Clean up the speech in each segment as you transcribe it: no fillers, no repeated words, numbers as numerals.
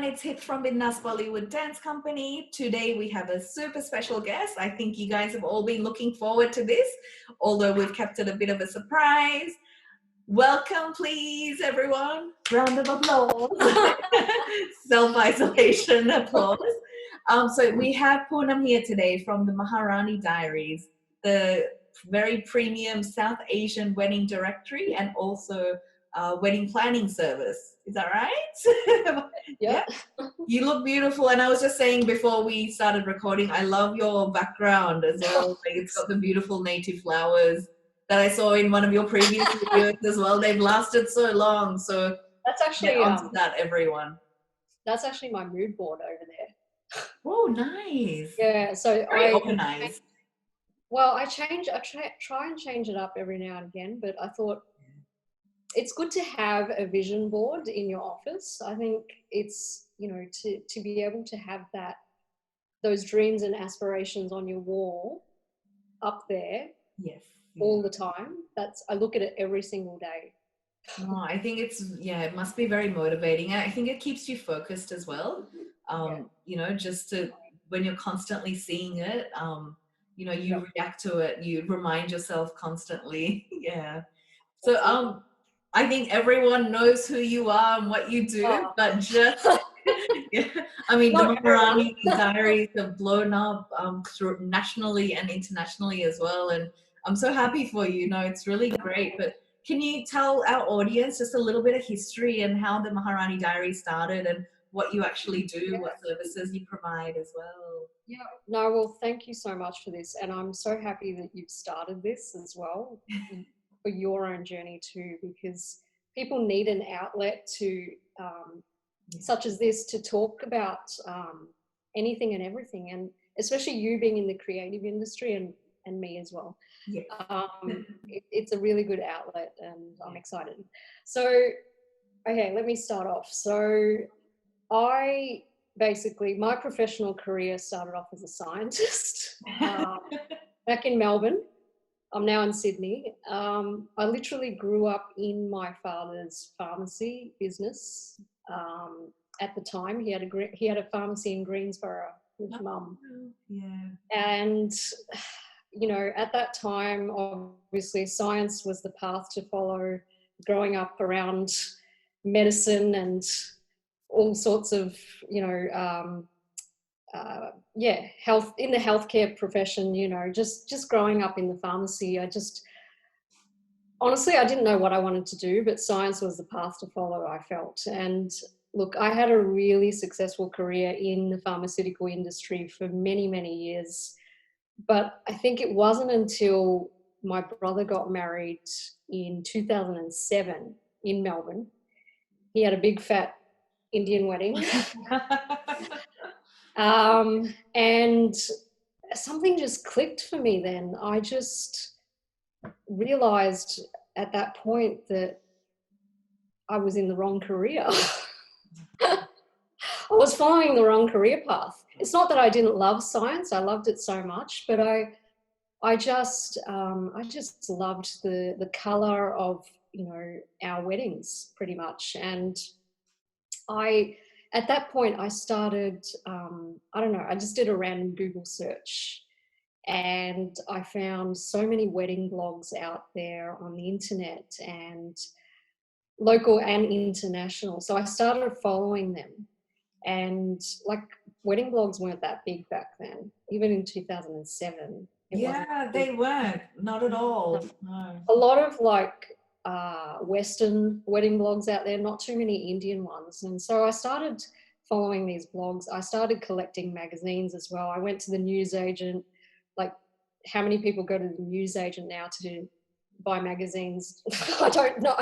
everyone, it's Hit from Bindaas Bollywood Dance Company. Today we have a super special guest. I think you guys have all been looking forward to this, although we've kept it a bit of a surprise. Welcome, please, everyone. Round of applause. Self-isolation applause. So we have Poonam here today from the Maharani Diaries, the very premium South Asian wedding directory and also wedding planning service. Is that right? Yeah. You look beautiful. And I was just saying before we started recording, I love your background as well. Like, it's got the beautiful native flowers that I saw in one of your previous videos as well. They've lasted so long. So That's actually get onto that, everyone. that's actually my mood board over there. Oh, nice. Yeah. So Very organized. I try and change it up every now and again, but I thought it's good to have a vision board in your office. I think it's, to be able to have those dreams and aspirations on your wall up there. Yes. All the time. I look at it every single day. Oh, I think it must be very motivating. I think it keeps you focused as well. Just when you're constantly seeing it, you react to it, you remind yourself constantly. Yeah. So, I think everyone knows who you are and what you do, but just, I mean, the Maharani Diaries have blown up nationally and internationally as well. And I'm so happy for you. It's really great. But can you tell our audience just a little bit of history and how the Maharani Diaries started and what you actually do, what services you provide as well? Yeah. No, well, thank you so much for this. And I'm so happy that you've started this as well for your own journey too, because people need an outlet to, such as this, to talk about anything and everything. And especially you being in the creative industry and me as well. Yeah. It's a really good outlet and I'm excited. So, okay, let me start off. So my professional career started off as a scientist back in Melbourne. I'm now in Sydney. I literally grew up in my father's pharmacy business. At the time, he had a pharmacy in Greensborough with Mum. Yeah. And at that time, obviously, science was the path to follow. Growing up around medicine and all sorts of, health in the healthcare profession. Just growing up in the pharmacy, honestly, I didn't know what I wanted to do, but science was the path to follow, I felt. And look, I had a really successful career in the pharmaceutical industry for many, many years. But I think it wasn't until my brother got married in 2007 in Melbourne. He had a big fat Indian wedding. And something just clicked for me then. I just realized at that point that I was in the wrong career. I was following the wrong career path. It's not that I didn't love science. I loved it so much, but I just loved the color of, our weddings pretty much. And at that point I started, I just did a random Google search and I found so many wedding blogs out there on the internet and local and international. So I started following them. And wedding blogs weren't that big back then, even in 2007. Yeah, they weren't, not at all. No. A lot of Western wedding blogs out there, not too many Indian ones. And so I started following these blogs. I started collecting magazines as well. I went to the newsagent. How many people go to the newsagent now to buy magazines? I don't know.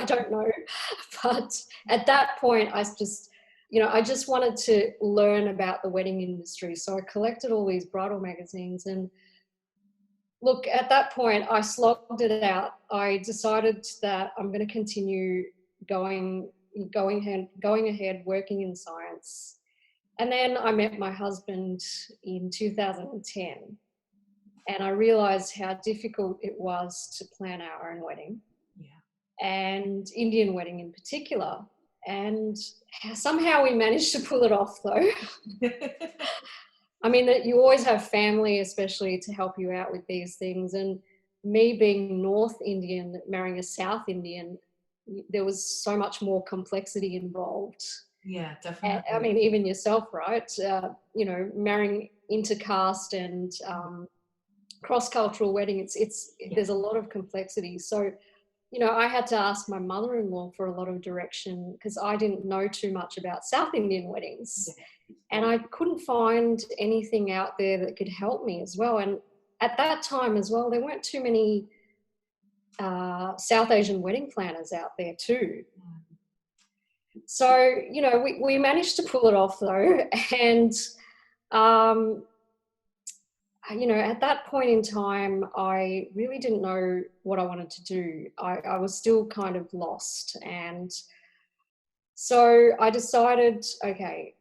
But at that point, I just wanted to learn about the wedding industry. So I collected all these bridal magazines. And look, at that point, I slogged it out. I decided that I'm going to continue going ahead, working in science. And then I met my husband in 2010. And I realized how difficult it was to plan our own wedding. Yeah. And Indian wedding in particular. And somehow we managed to pull it off though. I mean, that you always have family, especially to help you out with these things. And me being North Indian, marrying a South Indian, there was so much more complexity involved. Yeah, I definitely. mean, even yourself, right? You know, marrying intercaste and cross-cultural wedding, Yeah. there's a lot of complexity. So, you know, I had to ask my mother-in-law for a lot of direction because I didn't know too much about South Indian weddings. Yeah. And I couldn't find anything out there that could help me as well. And at that time as well, there weren't too many South Asian wedding planners out there too. So, you know, we managed to pull it off though. And, um, you know, at that point in time, I really didn't know what I wanted to do. I was still kind of lost. And so I decided, okay,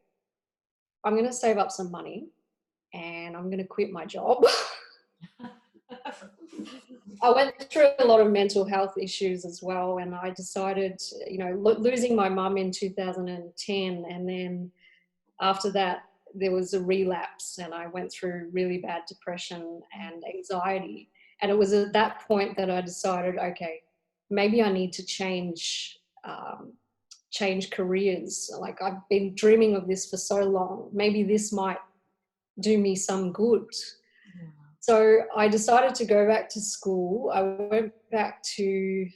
I'm going to save up some money and I'm going to quit my job. I went through a lot of mental health issues as well, and I decided, you know, losing my mum in 2010, and then after that, there was a relapse, and I went through really bad depression and anxiety. And it was at that point that I decided, okay, maybe I need to change careers. Like I've been dreaming of this for so long. Maybe this might do me some good. So I decided to go back to school. I went back to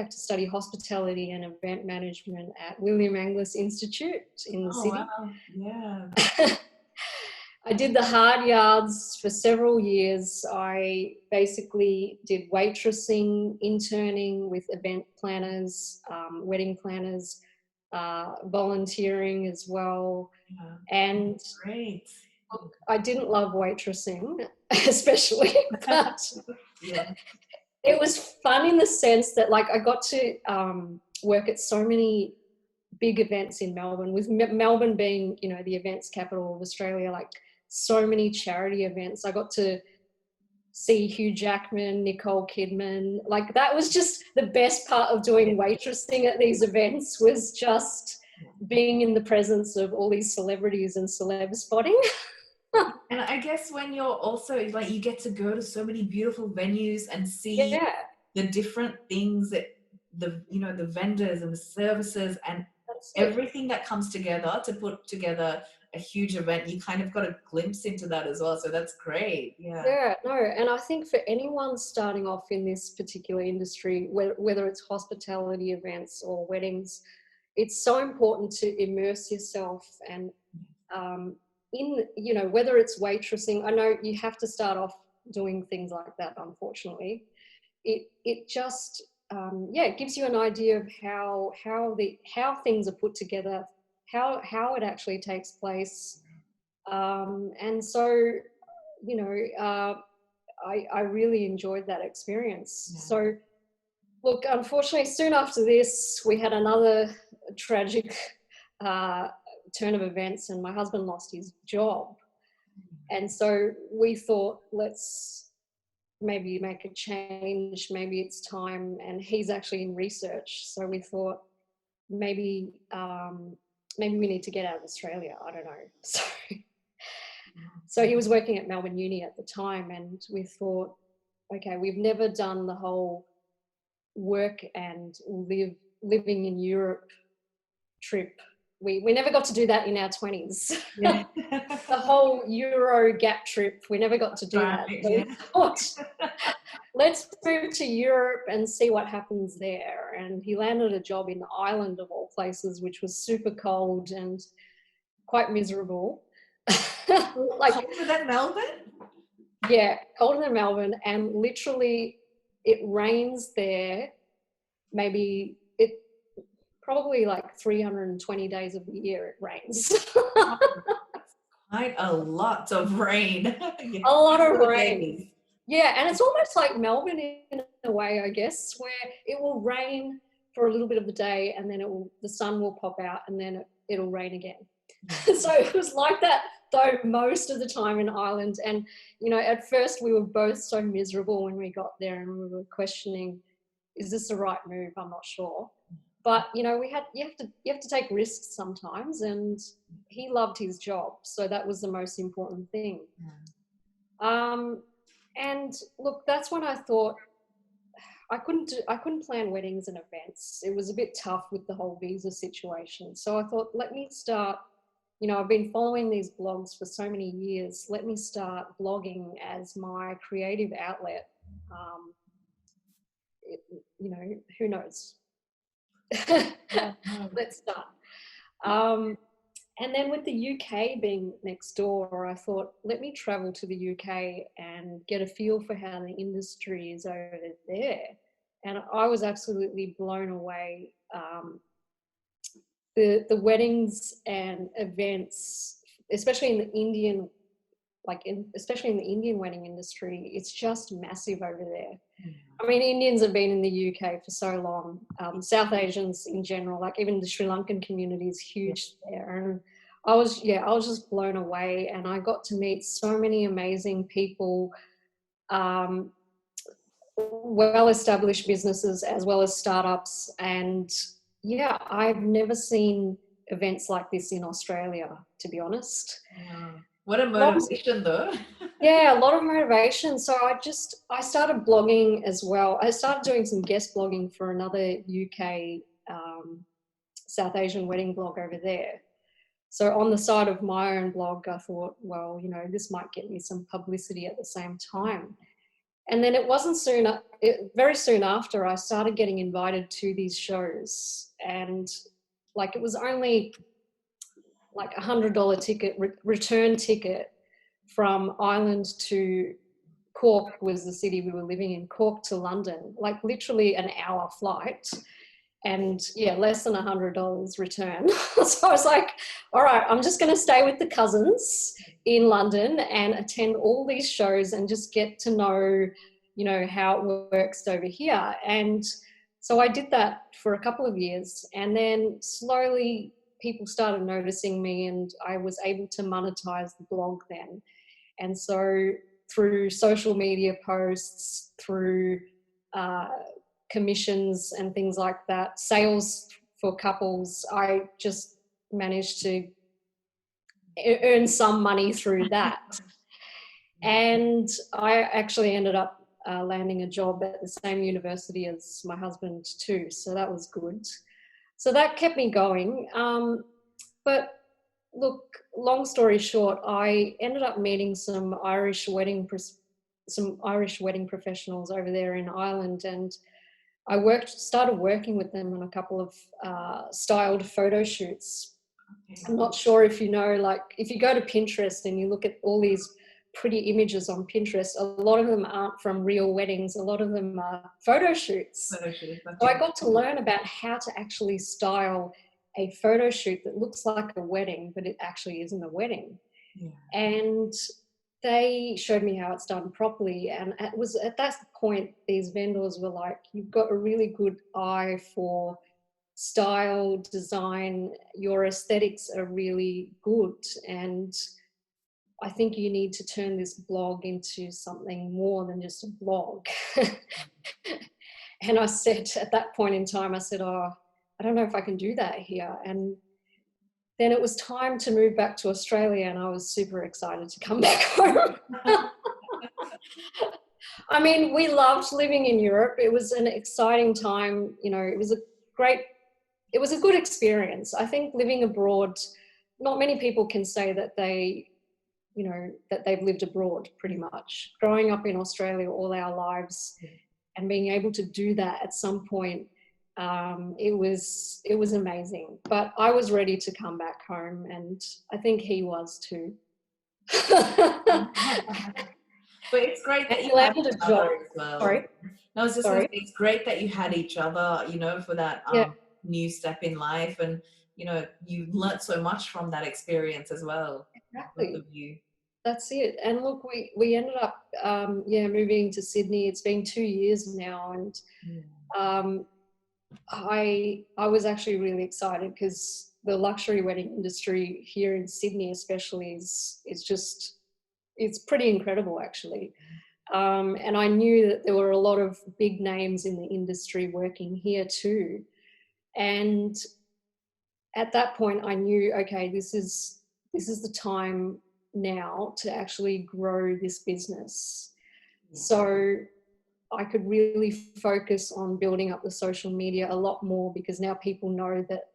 study hospitality and event management at William Angliss Institute in the Oh, city. wow. Yeah. I did the hard yards for several years. I basically did waitressing, interning with event planners, wedding planners, volunteering as well. Yeah. And Great. I didn't love waitressing, especially, but Yeah. it was fun in the sense that, like, I got to work at so many big events in Melbourne, with Melbourne being, you know, the events capital of Australia, like so many charity events. I got to see Hugh Jackman, Nicole Kidman. Like, that was just the best part of doing waitressing at these events, was just being in the presence of all these celebrities and celeb spotting. And I guess when you're also like, you get to go to so many beautiful venues and see Yeah, the different things that the vendors and the services and that's it. everything that comes together to put together a huge event. You kind of got a glimpse into that as well. So that's great. Yeah. Yeah, no, and I think for anyone starting off in this particular industry, whether it's hospitality events or weddings, it's so important to immerse yourself and in, you know, whether it's waitressing. I know you have to start off doing things like that, unfortunately. It just yeah, it gives you an idea of how things are put together, how it actually takes place. And so, you know, I really enjoyed that experience. Yeah. So, look, unfortunately, soon after this, we had another tragic uh, turn of events, and my husband lost his job. And so we thought, let's maybe make a change. Maybe it's time. And he's actually in research, so we thought maybe maybe we need to get out of Australia. I don't know. So he was working at Melbourne Uni at the time, and we thought, okay, we've never done the whole work and living in Europe trip. We never got to do that in our 20s. Yeah. The whole Euro gap trip, we never got to do that. Right, So yeah. we thought, let's move to Europe and see what happens there. And he landed a job in Ireland, of all places, which was super cold and quite miserable. Like, Colder than Melbourne? yeah, colder than Melbourne, and literally it rains there maybe probably like 320 days of the year it rains. Quite a lot of rain. Yeah. A lot of Couple rain. days. Yeah, and it's almost like Melbourne in a way, I guess, where it will rain for a little bit of the day and then the sun will pop out and then it'll rain again. So it was like that though most of the time in Ireland. And, you know, at first we were both so miserable when we got there, and we were questioning, is this the right move? I'm not sure. But you have to take risks sometimes, and he loved his job, so that was the most important thing. Yeah. Um, and look, that's when I thought I couldn't plan weddings and events. It was a bit tough with the whole visa situation. So I thought, let me start, I've been following these blogs for so many years. Let me start blogging as my creative outlet. Um, it, who knows? Yeah, no. Let's start. Um, and then with the UK being next door, I thought, let me travel to the UK and get a feel for how the industry is over there. And I was absolutely blown away. The weddings and events, especially in the Indian, especially in the Indian wedding industry, it's just massive over there. Yeah. I mean, Indians have been in the UK for so long. South Asians in general, like even the Sri Lankan community is Yeah. huge there. And I was just blown away, and I got to meet so many amazing people, um, well-established businesses as well as startups. And yeah, I've never seen events like this in Australia, to be honest. Wow. What a Lots motivation, though. Yeah, a lot of motivation. So I started blogging as well. I started doing some guest blogging for another UK South Asian wedding blog over there. So on the side of my own blog, I thought, well, this might get me some publicity at the same time. And then it wasn't very soon after, I started getting invited to these shows, and like it was only like $100 ticket, return ticket from Ireland to Cork was the city we were living in, Cork to London, like literally an hour flight. And yeah, less than $100 return. So I was like, all right, I'm just going to stay with the cousins in London and attend all these shows and just get to know, how it works over here. And so I did that for a couple of years, and then slowly people started noticing me, and I was able to monetize the blog then. And so through social media posts, through uh, commissions and things like that, sales for couples, I just managed to earn some money through that. And I actually ended up landing a job at the same university as my husband too. So that was good. So that kept me going. But look, long story short, I ended up meeting some Irish wedding professionals over there in Ireland, and I started working with them on a couple of styled photo shoots. Okay. I'm not sure if like if you go to Pinterest and you look at all these pretty images on Pinterest, a lot of them aren't from real weddings. A lot of them are photo shoots. Photo shoot. So I got to learn about how to actually style a photo shoot that looks like a wedding, but it actually isn't a wedding. Yeah. And they showed me how it's done properly. And it was at that point, these vendors were like, you've got a really good eye for style, design, your aesthetics are really good. And I think you need to turn this blog into something more than just a blog. And I said, at that point in time, I said, oh, I don't know if I can do that here. And then it was time to move back to Australia, and I was super excited to come back home. I mean, we loved living in Europe. It was an exciting time. It was a good experience. I think living abroad, not many people can say that that they've lived abroad pretty much. Growing up in Australia all our lives and being able to do that at some point, it was amazing. But I was ready to come back home, and I think he was too. But it's great that He you have landed each a other job. as well. Sorry. No, I was just going to Sorry. say it's great that you had each other, for that Yeah, new step in life, and you learnt so much from that experience as well, both exactly. of you. That's it. And look, we ended up moving to Sydney. It's been 2 years now, and Yeah. um, I was actually really excited because the luxury wedding industry here in Sydney, especially, it's pretty incredible actually. And I knew that there were a lot of big names in the industry working here too. And at that point I knew, okay, this is the time now to actually grow this business. Yeah. So I could really focus on building up the social media a lot more, because now people know that,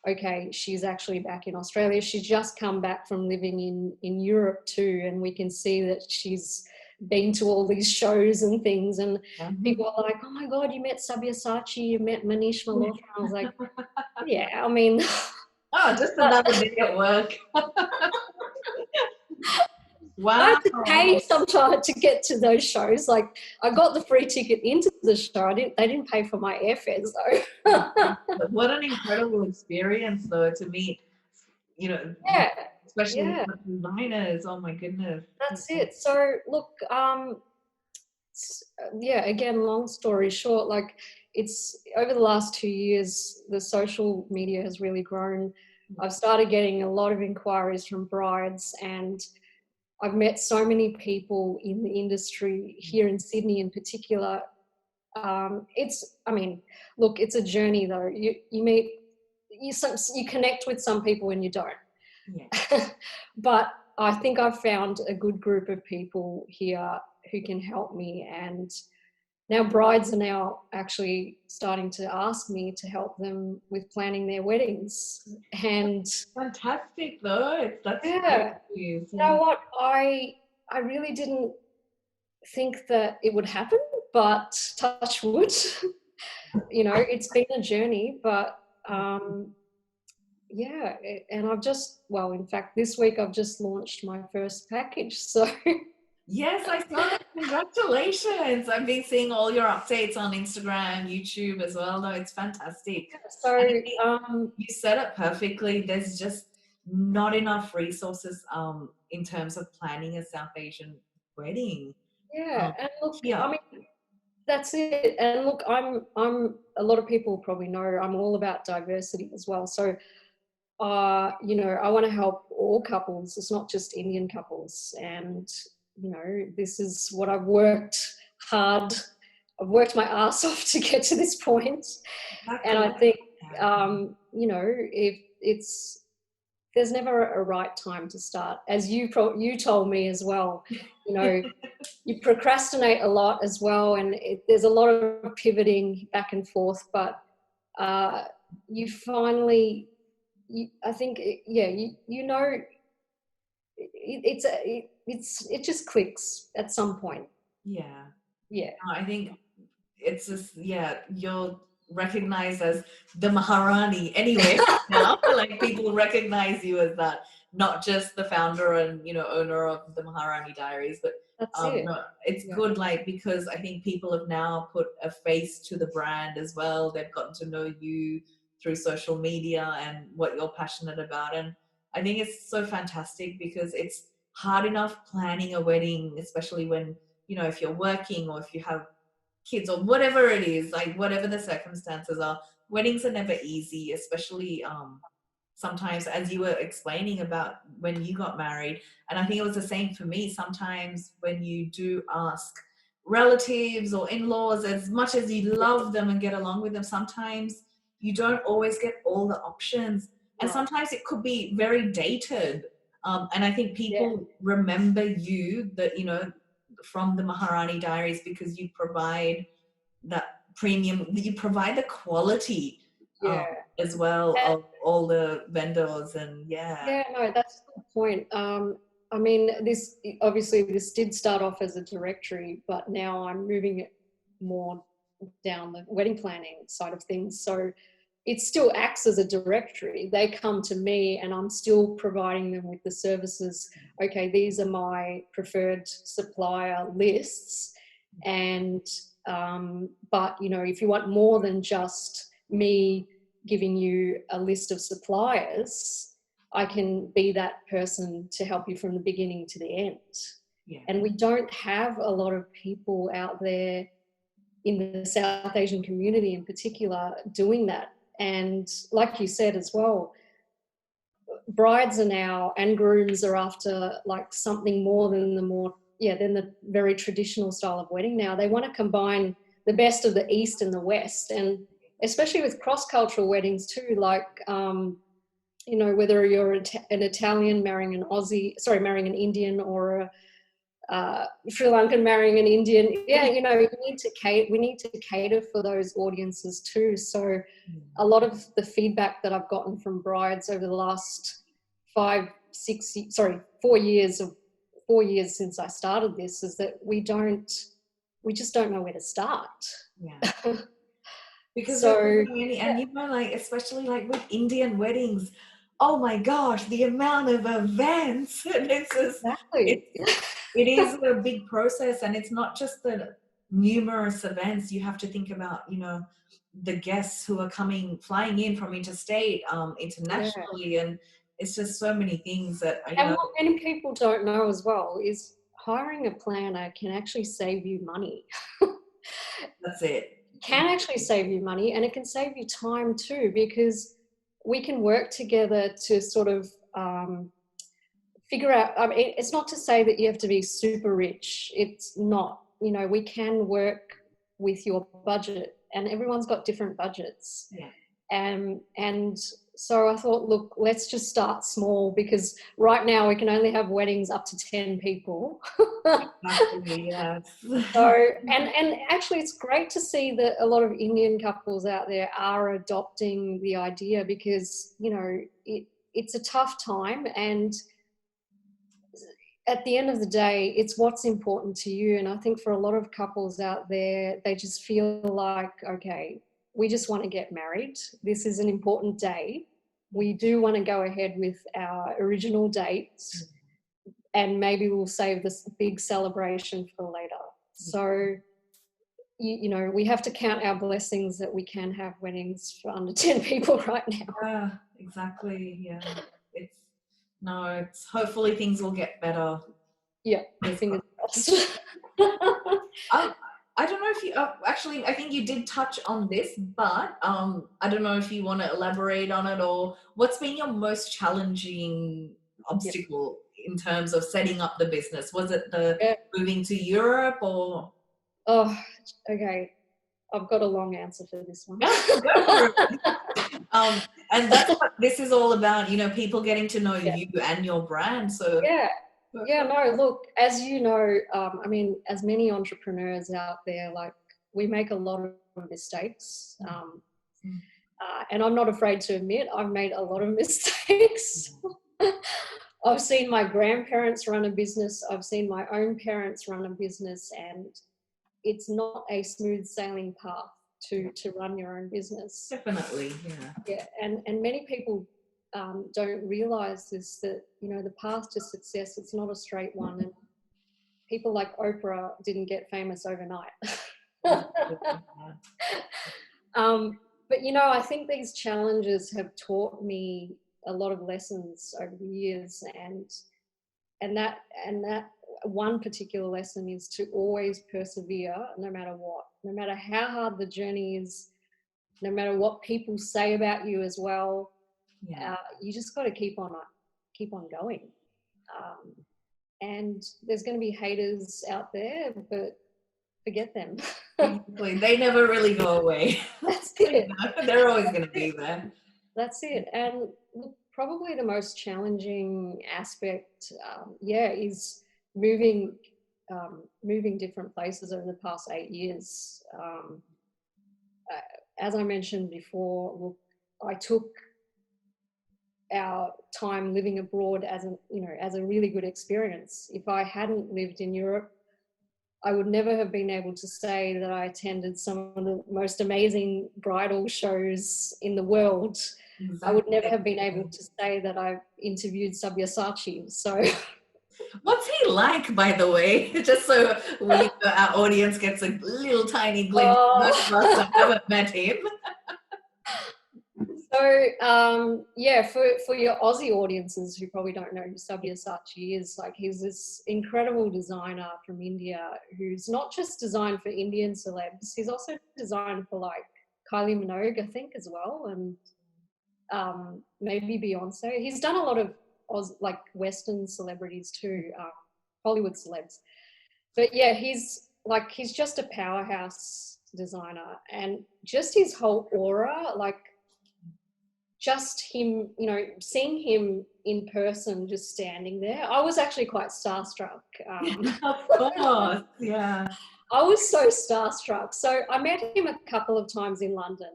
okay, she's actually back in Australia. She's just come back from living in Europe too, and we can see that she's been to all these shows and things, and Mhm. people are like, oh my God, you met Sabyasachi, you met Manish Malhotra. I was like, yeah, I mean, Oh, just another day at work. I Wow. had to pay sometime to get to those shows. Like, I got the free ticket into the show. They didn't pay for my airfares though. What an incredible experience, though, to meet, you know, Yeah, especially yeah, designers. Oh my goodness. that's it. So look, yeah, again, long story short, like, it's over the last 2 years, the social media has really grown. I've started getting a lot of inquiries from brides, and I've met so many people in the industry here in Sydney in particular. I mean, look, it's a journey though. You meet, you connect with some people and you don't. Yeah. But I think I've found a good group of people here who can help me, and now brides are now actually starting to ask me to help them with planning their weddings. And Fantastic, though. That's great yeah, news. you know what? I really didn't think that it would happen, but touch wood. It's been a journey, but yeah, and well, in fact, this week I've just launched my first package. So Yes, I saw that. Congratulations. I've been seeing all your updates on Instagram, YouTube as well. No, it's fantastic. so And I think you set it perfectly. There's just not enough resources in terms of planning a South Asian wedding. yeah, Um, and look, here. I mean, that's it. And look, I'm a lot of people probably know I'm all about diversity as well. So I want to help all couples. It's not just Indian couples. And, this is what I've worked hard. I've worked my ass off to get to this point. And Exactly. I think, Yeah. if there's never a right time to start. As you told me as well, you procrastinate a lot as well. And there's a lot of pivoting back and forth, but you finally, I think, it just clicks at some point. Yeah. Yeah, I think it's just, yeah, you're recognized as the Maharani anyway now. Like, people recognize you as that, not just the founder and owner of the Maharani Diaries, but that's it. no, it's Yeah, good, like, because I think people have now put a face to the brand as well. They've gotten to know you through social media and what you're passionate about, and I think it's so fantastic because it's hard enough planning a wedding, especially when if you're working or if you have kids or whatever it is, like whatever the circumstances are. Weddings are never easy, especially sometimes, as you were explaining about when you got married. And I think it was the same for me. Sometimes when you do ask relatives or in-laws, as much as you love them and get along with them, sometimes you don't always get all the options. And right. sometimes it could be very dated. And I think Yeah, people remember you, that from the Maharani Diaries, because you provide that premium, you provide the quality yeah, as well and of all the vendors, and yeah. yeah. No, that's the point. I mean, this did start off as a directory, but now I'm moving it more down the wedding planning side of things. So it still acts as a directory. They come to me and I'm still providing them with the services. Okay, these are my preferred supplier lists. And, but, if you want more than just me giving you a list of suppliers, I can be that person to help you from the beginning to the end. Yeah. And we don't have a lot of people out there in the South Asian community in particular doing that. And like you said as well, brides are now, and grooms are after like something more than than the very traditional style of wedding now. They want to combine the best of the East and the West. And especially with cross-cultural weddings too, like, you know, whether you're an Italian marrying an marrying an Indian, or a Sri Lankan marrying an Indian. Yeah, you know, we need to cater for those audiences too. So a lot of the feedback that I've gotten from brides over the last 4 years since I started this is that we just don't know where to start. Yeah. Because So, there's so many, and you know, like especially like with Indian weddings, oh my gosh, the amount of events, and it's just, exactly. it is a big process, and it's not just the numerous events. You have to think about, you know, the guests who are flying in from interstate, Yeah. internationally, and it's just so many things that you And know. what many people don't know as well is hiring a planner can actually save you money. That's it. Can actually save you money, and it can save you time too, because we can work together to sort of figure out. I mean, it's not to say that you have to be super rich. It's not. You know, we can work with your budget, and everyone's got different budgets. Yeah. And so I thought, look, let's just start small, because right now we can only have weddings up to 10 people. Exactly, yes. So, and actually it's great to see that a lot of Indian couples out there are adopting the idea, because, you know, it's a tough time, and at the end of the day, it's what's important to you. And I think for a lot of couples out there, they just feel like, okay, we just want to get married. This is an important day. We do want to go ahead with our original dates, and maybe we'll save this big celebration for later. So, you know, we have to count our blessings that we can have weddings for under 10 people right now. Yeah, exactly. Yeah. It's hopefully things will get better. Yeah, fingers crossed. I, I don't know if you actually, I think you did touch on this, but I don't know if you want to elaborate on it, or what's been your most challenging obstacle in terms of setting up the business? Was it the Yeah. moving to Europe, or? Oh, okay. I've got a long answer for this one. Yeah, go for it. And that's what this is all about, you know, people getting to know you and your brand. So Yeah, no, look, as you know, I mean, as many entrepreneurs out there, like, we make a lot of mistakes. And I'm not afraid to admit I've made a lot of mistakes. I've seen my grandparents run a business. I've seen my own parents run a business, and it's not a smooth sailing path to run your own business. definitely, Yeah, and many people don't realize this, that, you know, the path to success, it's not a straight one, and people like Oprah didn't get famous overnight. But, you know, I think these challenges have taught me a lot of lessons over the years, and that one particular lesson is to always persevere, no matter what, no matter how hard the journey is, no matter what people say about you as well. You just got to keep on going. And there's going to be haters out there, but forget them. Exactly. They never really go away. That's it. They're always going to be there. That's it. And probably the most challenging aspect, is moving different places over the past 8 years. As I mentioned before, look, I took our time living abroad as a really good experience. If I hadn't lived in Europe, I would never have been able to say that I attended some of the most amazing bridal shows in the world. Exactly. I would never have been able to say that I've interviewed Sabyasachi. So, what's he like, by the way? Just so our audience gets a little tiny glimpse. Most of us that haven't met him. So, for your Aussie audiences who probably don't know who Sabyasachi is, like, he's this incredible designer from India who's not just designed for Indian celebs, he's also designed for, like, Kylie Minogue, I think, as well, and maybe Beyonce. He's done a lot of Western celebrities too, Hollywood celebs. But yeah, he's just a powerhouse designer, and just his whole aura, like just him, you know, seeing him in person, just standing there. I was actually quite starstruck. Of course, yeah. I was so starstruck. So I met him a couple of times in London.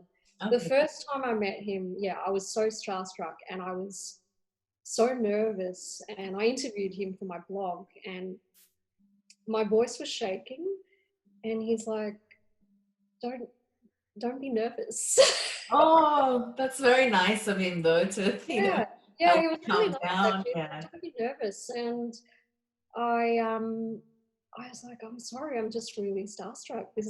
The Okay. first time I met him, yeah, I was so starstruck and I was so nervous. And I interviewed him for my blog and my voice was shaking. And he's like, don't, don't be nervous. Oh, that's very nice of him though to, Yeah, yeah, help he was you really calm nice down. actually. Yeah. Don't be nervous. And I um I was like, I'm sorry, I'm just really starstruck. This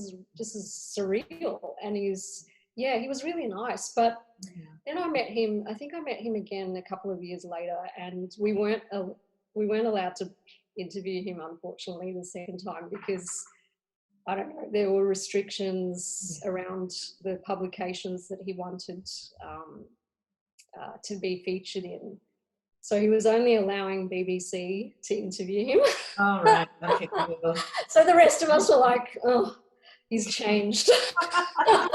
is surreal. And he was really nice. But Yeah. then I met him. I think I met him again a couple of years later, and we weren't allowed to interview him, unfortunately, the second time because I don't know, there were restrictions Yeah. around the publications that he wanted um, to be featured in. So he was only allowing BBC to interview him. All right. Okay, cool. So the rest of us were like, oh, he's changed. Oh,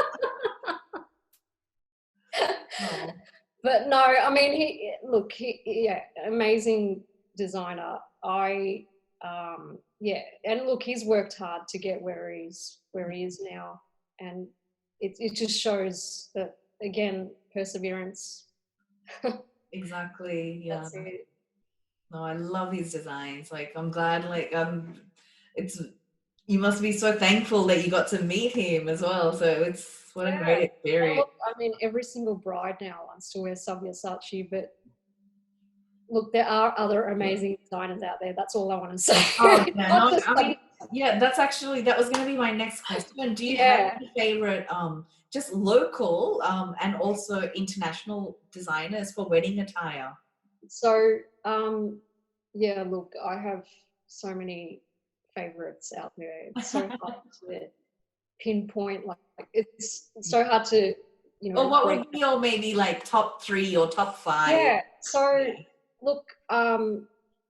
But no, I mean, yeah, amazing designer. Yeah, and look, he's worked hard to get where he is now, and it just shows that again, perseverance. exactly. Yeah. That's it. No, I love his designs. Like, I'm glad, like, it's, you must be so thankful that you got to meet him as well. So it's, what a Yeah. great And experience. look, I mean, every single bride now wants to wear Sabyasachi, but look, there are other amazing designers out there. That's all I want to say. Oh, yeah. Not No, just I mean, yeah, that was going to be my next question. Do you have yeah. any favorite, just local, and also international designers for wedding attire? So, yeah, look, I have so many favorites out there. It's so hard to pinpoint. Like it's so hard to, Or what break. would be your maybe like top three or top five? Yeah. So, Yeah. look,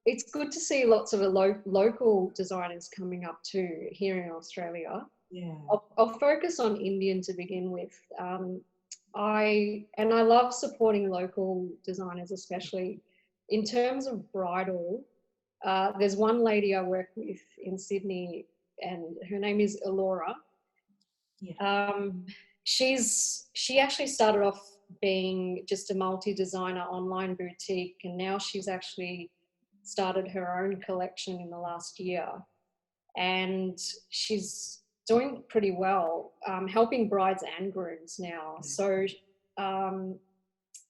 it's good to see lots of local designers coming up too here in Australia. Yeah. I'll focus on Indian to begin with. I love supporting local designers, especially in terms of bridal. There's one lady I work with in Sydney, and her name is Elora. Yeah. Um, she actually started off being just a multi-designer online boutique, and now she's actually started her own collection in the last year, and she's doing pretty well, helping brides and grooms now. So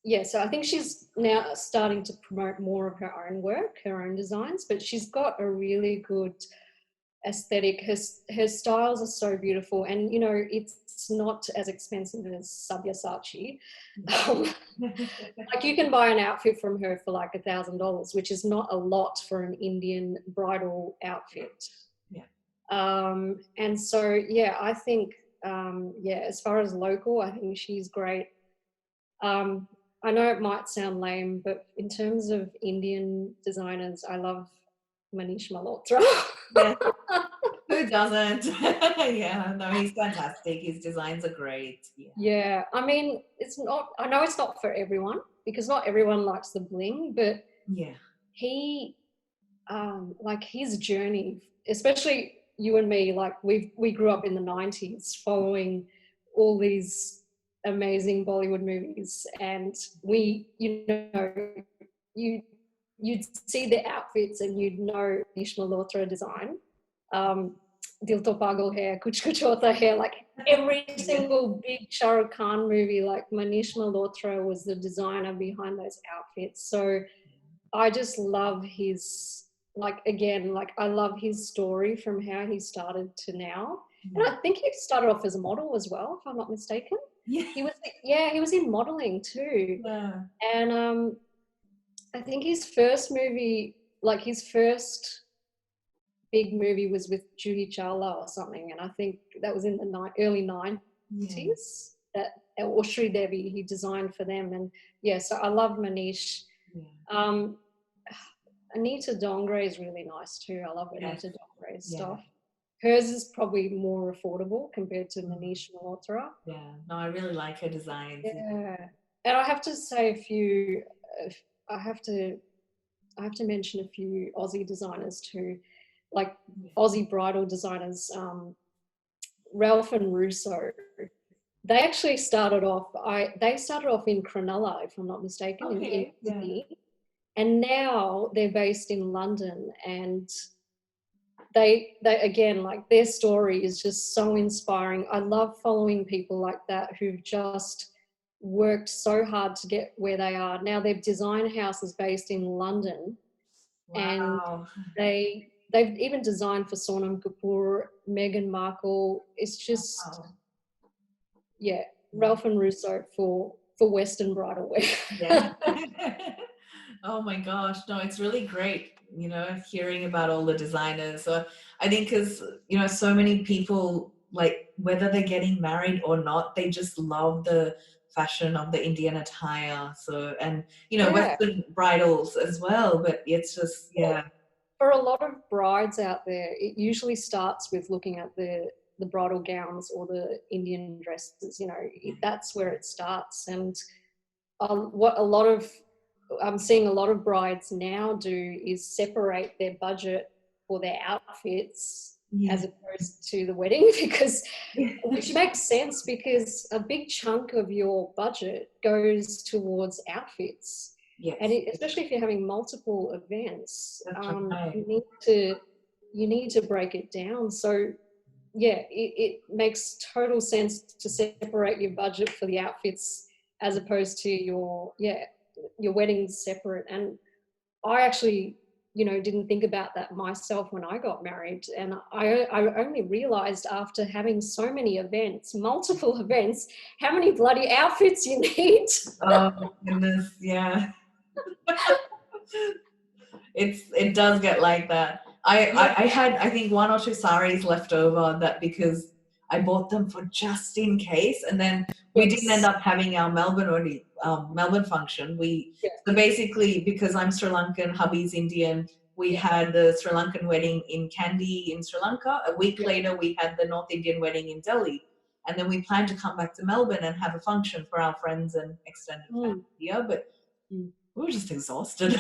yeah, so I think she's now starting to promote more of her own work, her own designs, but she's got a really good aesthetic. Her styles are so beautiful, and it's not as expensive as Sabyasachi. Um, like you can buy an outfit from her for like $1,000, which is not a lot for an Indian bridal outfit. Yeah. And so yeah, I think yeah, as far as local, I think she's great. I know it might sound lame, but in terms of Indian designers, I love Manish Malhotra. Yeah. Who doesn't? Yeah, no, he's fantastic. His designs are great. Yeah. Yeah, I mean, I know it's not for everyone because not everyone likes the bling, but Yeah. he, like his journey, especially you and me, like we grew up in the 90s following all these amazing Bollywood movies, and you you'd see the outfits and you'd know Nish Malhotra design. Dil To Pagal Hai, Kuch Kuch Hota Hai, like every Yeah. single big Shah Rukh Khan movie, like Manish Malhotra was the designer behind those outfits. So I just love his, like, again, like I love his story from how he started to now. And I think he started off as a model as well, if I'm not mistaken. Yeah. He was in modeling too. Yeah. And I think his first movie, like his first big movie was with Juhi Chawla or something. And I think that was in the early 90s. Or Sri Devi, he designed for them. And yeah, so I love Manish. Yeah. Anita Dongre is really nice too. I love Yes. Anita Dongre's Yeah. stuff. hers is probably more affordable compared to Manish Malhotra. Yeah. No, I really like her designs. Yeah, and I have to say a few. Uh, I have to I have to mention a few Aussie designers too, like Yeah. Aussie bridal designers, Ralph and Russo. They actually started off. They started off in Cronulla, if I'm not mistaken, in Okay. Yeah. Sydney, and now they're based in London. And they again, like, their story is just so inspiring. I love following people like that who've just worked so hard to get where they are. Now their design house is based in London, and Wow. they've even designed for Sonam Kapoor, Meghan Markle. It's just, Wow. yeah, Yeah. Ralph and Russo for Western bridal Yeah. wear. Oh my gosh. No, it's really great, hearing about all the designers. So I think because, so many people, like, whether they're getting married or not, they just love the fashion of the Indian attire. So, and, Yeah. Western bridals as well. But it's just, yeah. For a lot of brides out there, it usually starts with looking at the bridal gowns or the Indian dresses. That's where it starts. And what a lot of I'm seeing a lot of brides now do is separate their budget for their outfits Yeah. as opposed to the wedding, because Yeah. which makes sense, because a big chunk of your budget goes towards outfits. And Yes, especially if you're having multiple events, that's right. you need to break it down. So yeah, it makes total sense to separate your budget for the outfits as opposed to your weddings separate. And I actually, didn't think about that myself when I got married. And I only realized after having so many events, multiple events, how many bloody outfits you need. Oh my goodness, yeah. It does get like that. Yeah. I had, I think, one or two saris left over, that because I bought them for just in case, and then we didn't end Yes. up having our Melbourne function. Yeah. So basically, because I'm Sri Lankan, hubby's Indian, we Yeah. had the Sri Lankan wedding in Kandy in Sri Lanka. A week Yeah. later, we had the North Indian wedding in Delhi, and then we planned to come back to Melbourne and have a function for our friends and extended Mm. family here, but Mm. we were just exhausted.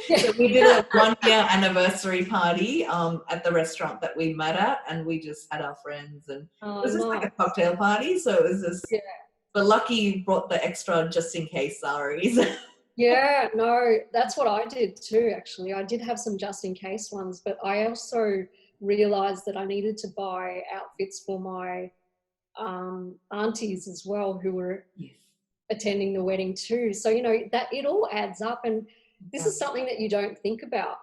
Yeah. So we did a 1 year anniversary party at the restaurant that we met at, and we just had our friends, and it Oh, was just like no. a cocktail party. So it was just, Yeah. but lucky you brought the extra just in case saris. Yeah, no, that's what I did too, actually. I did have some just in case ones, but I also realized that I needed to buy outfits for my aunties as well, who were Yes. attending the wedding too. So, that it all adds up. And this Yeah. is something that you don't think about,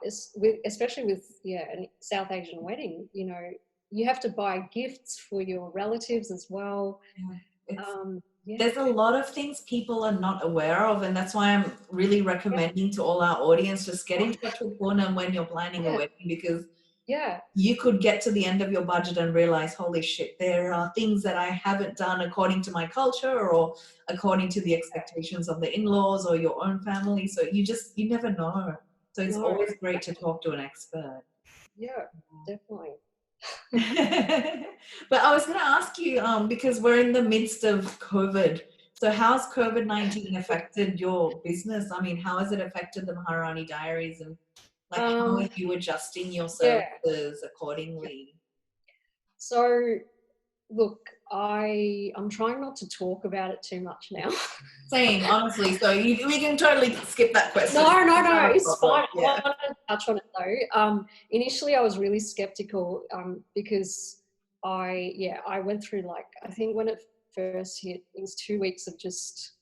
especially with, a South Asian wedding. You have to buy gifts for your relatives as well. Yeah. It's Yeah. There's a lot of things people are not aware of, and that's why I'm really recommending to all our audience, just get in touch with Poonam when you're planning a Yeah. wedding, because Yeah. you could get to the end of your budget and realize, holy shit, there are things that I haven't done according to my culture or according to the expectations of the in-laws or your own family. So you never know. So it's No. always great to talk to an expert. Yeah, definitely. But I was going to ask you, because we're in the midst of COVID. So how's COVID-19 affected your business? I mean, how has it affected the Maharani Diaries, and like, how Um, are you adjusting your yeah. services accordingly? So look, I'm trying not to talk about it too much now. Same, honestly. So we can totally skip that question. No, Not a it's problem. fine. I Yeah. want to touch on it though. Initially I was really skeptical, because I went through, like, I think when it first hit, it was 2 weeks of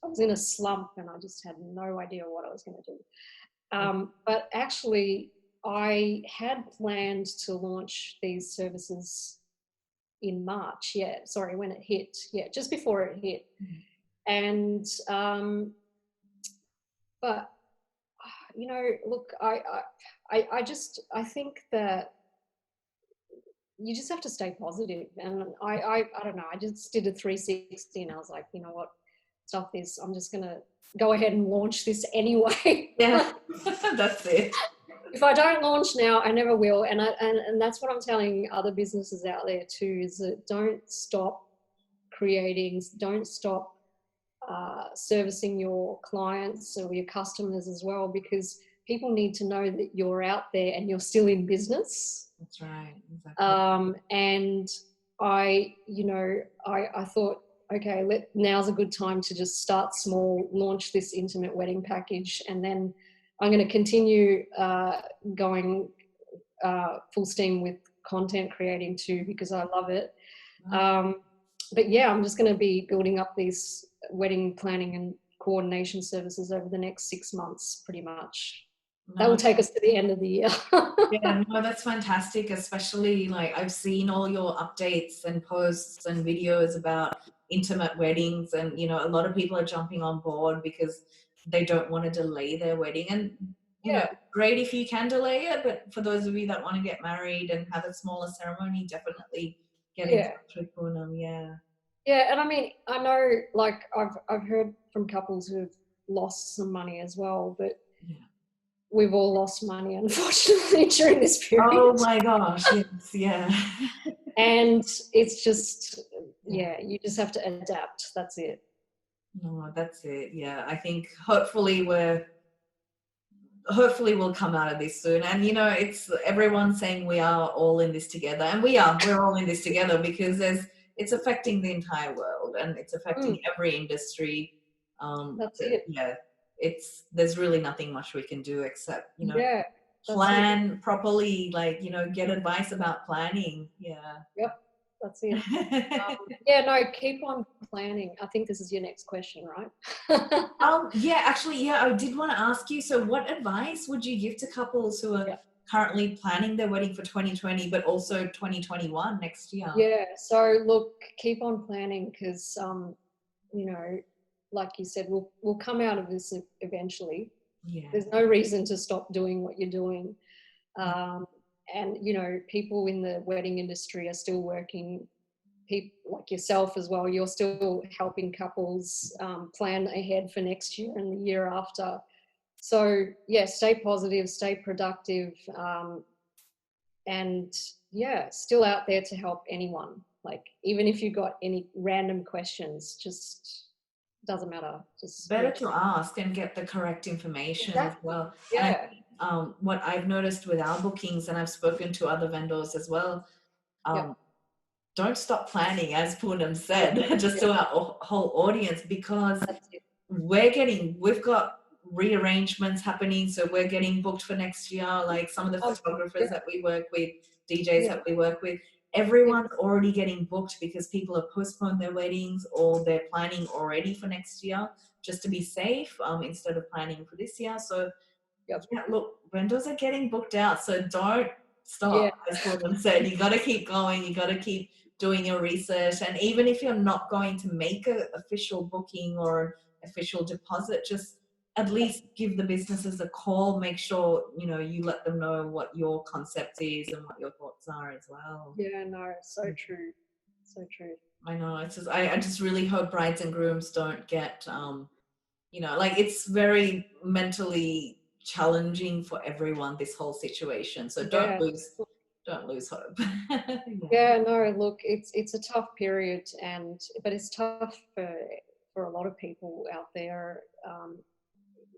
I was in a slump and I just had no idea what I was going to do. But actually I had planned to launch these services in March. Yeah, sorry, when it hit. Yeah, just before it hit. Mhm. And but look, I think that you just have to stay positive. And I don't know. I just did a 360, and I was like, you know what, stuff this. I'm just gonna go ahead and launch this anyway. Yeah, that's it. if I don't launch now, I never will. And that's what I'm telling other businesses out there too, is that don't stop creating, don't stop servicing your clients or your customers as well, because people need to know that you're out there and you're still in business. That's right. Exactly. And I thought, okay, now's a good time to just start small, launch this intimate wedding package, and then I'm going to continue going full steam with content creating too, because I love it. But yeah, I'm just going to be building up these wedding planning and coordination services over the next 6 months, pretty much. That will take us to the end of the year. Yeah, no, that's fantastic. Especially like I've seen all your updates and posts and videos about intimate weddings, and a lot of people are jumping on board because they don't want to delay their wedding. And Yeah. great if you can delay it, but for those of you that want to get married and have a smaller ceremony, definitely get in touch with Poonam. Yeah. Yeah, and I mean, I know, like I've heard from couples who've lost some money as well, but we've all lost money, unfortunately, during this period. Oh my gosh, yes, yeah. And it's just, you just have to adapt. That's it. No, that's it. Yeah, I think hopefully we'll come out of this soon. And it's everyone saying we are all in this together, and we're all in this together, because it's affecting the entire world, and it's affecting every industry. That's it. Yeah, there's really nothing much we can do except plan properly, like get advice about planning. Yep, that's it. Keep on planning. I think this is your next question, right? I did want to ask you, so what advice would you give to couples who are currently planning their wedding for 2020 but also 2021 next year? So look, keep on planning, because like you said, we'll come out of this eventually. There's no reason to stop doing what you're doing. And people in the wedding industry are still working. People like yourself as well, you're still helping couples plan ahead for next year and the year after. So stay positive, stay productive, and still out there to help anyone. Like, even if you've got any random questions, just doesn't matter. Just better to ask and get the correct information as well. Yeah. And what I've noticed with our bookings, and I've spoken to other vendors as well, don't stop planning, as Poonam said, just to our whole audience, because we've got rearrangements happening, so we're getting booked for next year. Like some of the photographers that we work with, DJs that we work with, everyone's already getting booked because people have postponed their weddings, or they're planning already for next year just to be safe, instead of planning for this year. So look, vendors are getting booked out, so don't stop. As Poonam said, you got to keep going, you got to keep doing your research. And even if you're not going to make an official booking or an official deposit, just at least give the businesses a call. Make sure you let them know what your concept is and what your thoughts are as well. So true, so true. I know, it's just I just really hope brides and grooms don't get like, it's very mentally challenging for everyone, this whole situation, so don't lose hope. Look, it's a tough period, but it's tough for a lot of people out there,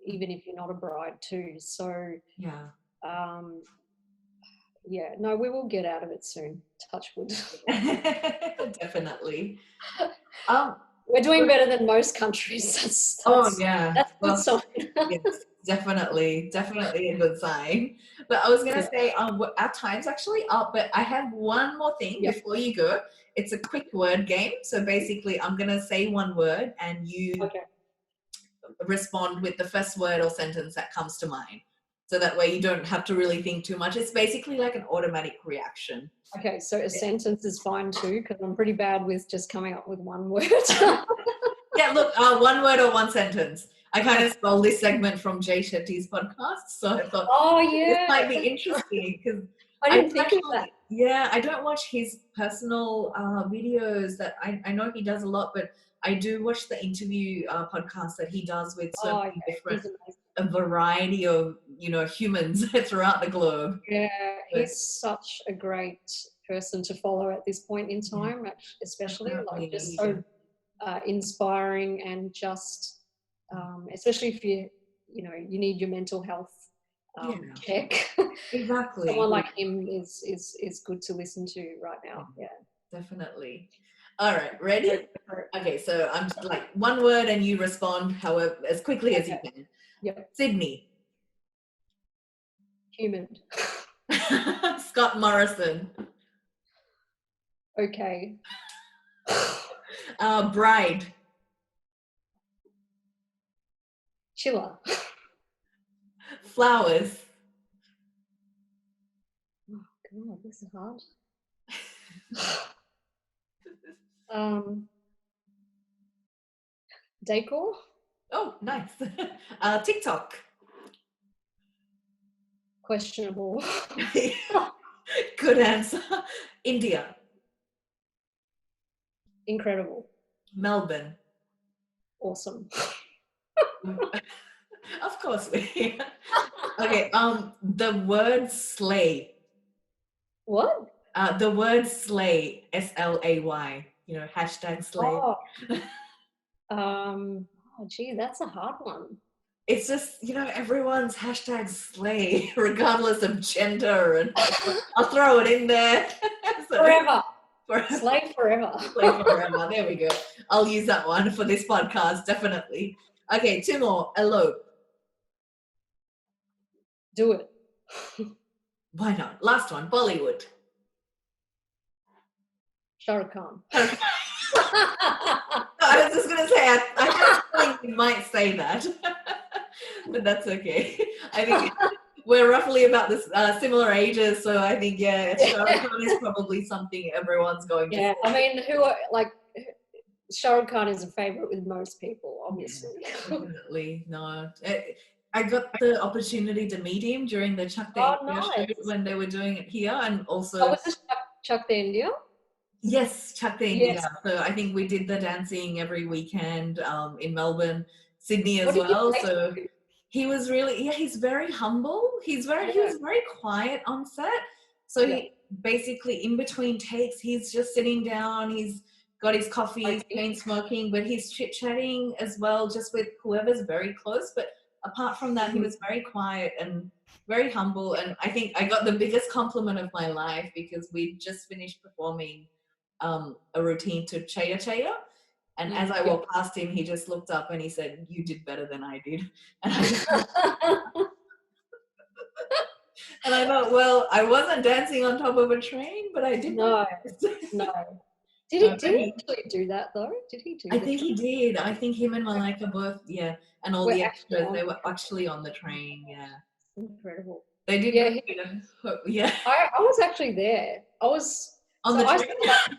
even if you're not a bride too. So we will get out of it soon, touch wood. Definitely. We're doing better than most countries. That's a good sign. Yes, definitely a good sign. But I was going to say, our time's actually up, but I have one more thing before you go. It's a quick word game. So basically, I'm going to say one word, and you respond with the first word or sentence that comes to mind. So that way you don't have to really think too much. It's basically like an automatic reaction. Okay, so a sentence is fine too, because I'm pretty bad with just coming up with one word. Look, one word or one sentence. I kind of stole this segment from Jay Shetty's podcast, so I thought, this might be interesting, because I didn't think of that. Yeah, I don't watch his personal videos. That I know he does a lot, but I do watch the interview podcast that he does with so many different a variety of, humans throughout the globe. Yeah, But he's such a great person to follow at this point in yeah, time, especially like just definitely. Yeah. so inspiring and just, especially if you need your mental health Yeah, check. exactly. Someone like him is good to listen to right Yeah, now. Yeah. definitely. All right, Go ready? for it. Okay, so I'm just like one word and you respond however as quickly as you Okay. can. Yep. Sydney. Human. Scott Morrison. Okay. Bride. Chiller. Flowers. Oh God, this is hard. Um, decor. Oh, nice. TikTok. Questionable. Good answer. India. Incredible. Melbourne. Awesome. Of course we. Okay, the word slay. What? The word slay, SLAY, hashtag slay. Oh, gee, that's a hard one. It's just, everyone's hashtag slay, regardless of gender, and I'll throw it in there. So, Forever. forever, Slave forever. slay forever. There we go. I'll use that one for this podcast, definitely. Okay, two more. Elope. Do it. Why not? Last one. Bollywood. Shah Rukh Khan. I was just gonna say, I had a feeling you might say that, but that's okay. I think we're roughly about this similar ages, so I think Shah Rukh Khan is probably something everyone's going to Yeah, say. I mean, who are like Shah Rukh Khan is a favorite with most people, obviously. Yeah, definitely. No, I got the opportunity to meet him during the Chuck the Oh, India shoot nice. when they were doing it here, and Oh, also was this Chuck the India? yes, Chuck the Yes. India. So I think we did the dancing every weekend in Melbourne, Sydney What as did you well. say to So him? he was really, he's very humble. He Yeah, was very quiet on set. So yeah. he basically in between takes, he's just sitting down. He's got his coffee, he's Okay. chain smoking, but he's chit chatting as well, just with whoever's very close. But apart from that, he Mhm. was very quiet and very humble. And I think I got the biggest compliment of my life because we just finished performing a routine to Chaya Chaya. And as I Yeah. walked past him, he just looked up and he said, "You did better than I did." And I just, and I thought, well, I wasn't dancing on top of a train, but I did my No, best. no. Did No, he but did he actually do that though? Did he do I the think he train? did. I think him and Malika both, yeah, and all We're the actually extras, on they the were train. actually on the train. Yeah, Incredible. they did Yeah, great. Yeah, I was actually there. on the I train. saw that.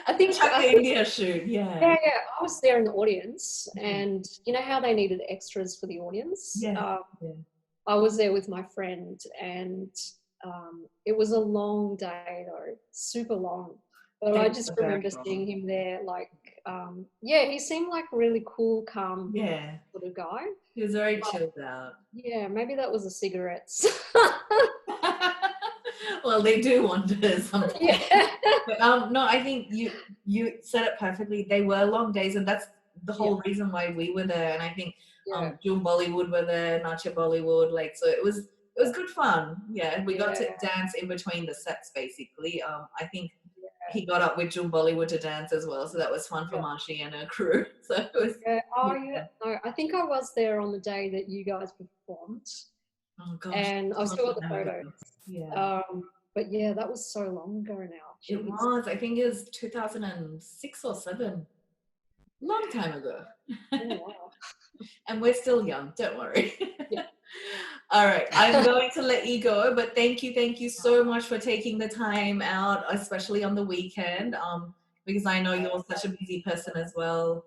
At the Chuck I the think India shoot. Yeah, yeah, yeah. I was there in the audience, Mhm. and you know how they needed extras for the audience. Yeah, yeah. I was there with my friend, and it was a long day though, super long. But They I just were very remember long. seeing him there, like, yeah, he seemed like a really cool, calm Yeah, sort of guy. he was very But chilled out. yeah, maybe that was the cigarettes. Well, they do wonders sometimes. Yeah, But no, I think you said it perfectly. They were long days, and that's the yeah, whole reason why we were there. And I think yeah, June Bollywood were there, Nacha Bollywood, like so it was good fun. Yeah, and we got to yeah, dance in between the sets basically. I think yeah, he got up with June Bollywood to dance as well, so that was fun for yeah. Marshi and her crew. So it was Yeah. Oh, yeah. yeah. No, I think I was there on the day that you guys performed, Oh gosh, and it's I've a long still got the time ago. photos. Yeah. But yeah, that was so long ago now. It Jeez. was. I think it was 2006 or 7. Long time ago. Oh wow. And we're still young, don't worry. Yeah. All right, I'm going to let you go, but thank you so much for taking the time out, especially on the weekend, because I know you're such a busy person as well.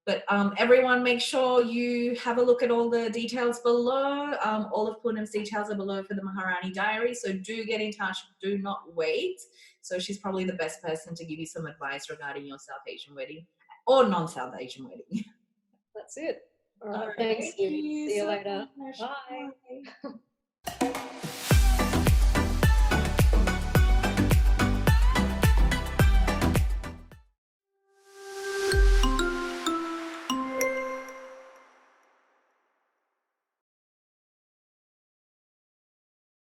But everyone, make sure you have a look at all the details below. All of Poonam's details are below for the Maharani Diaries, so do get in touch. Do not wait. So she's probably the best person to give you some advice regarding your South Asian wedding or non-South Asian wedding. That's it. All All right. right. Thanks, Thank Libby. you See you so later. much. Bye. Bye.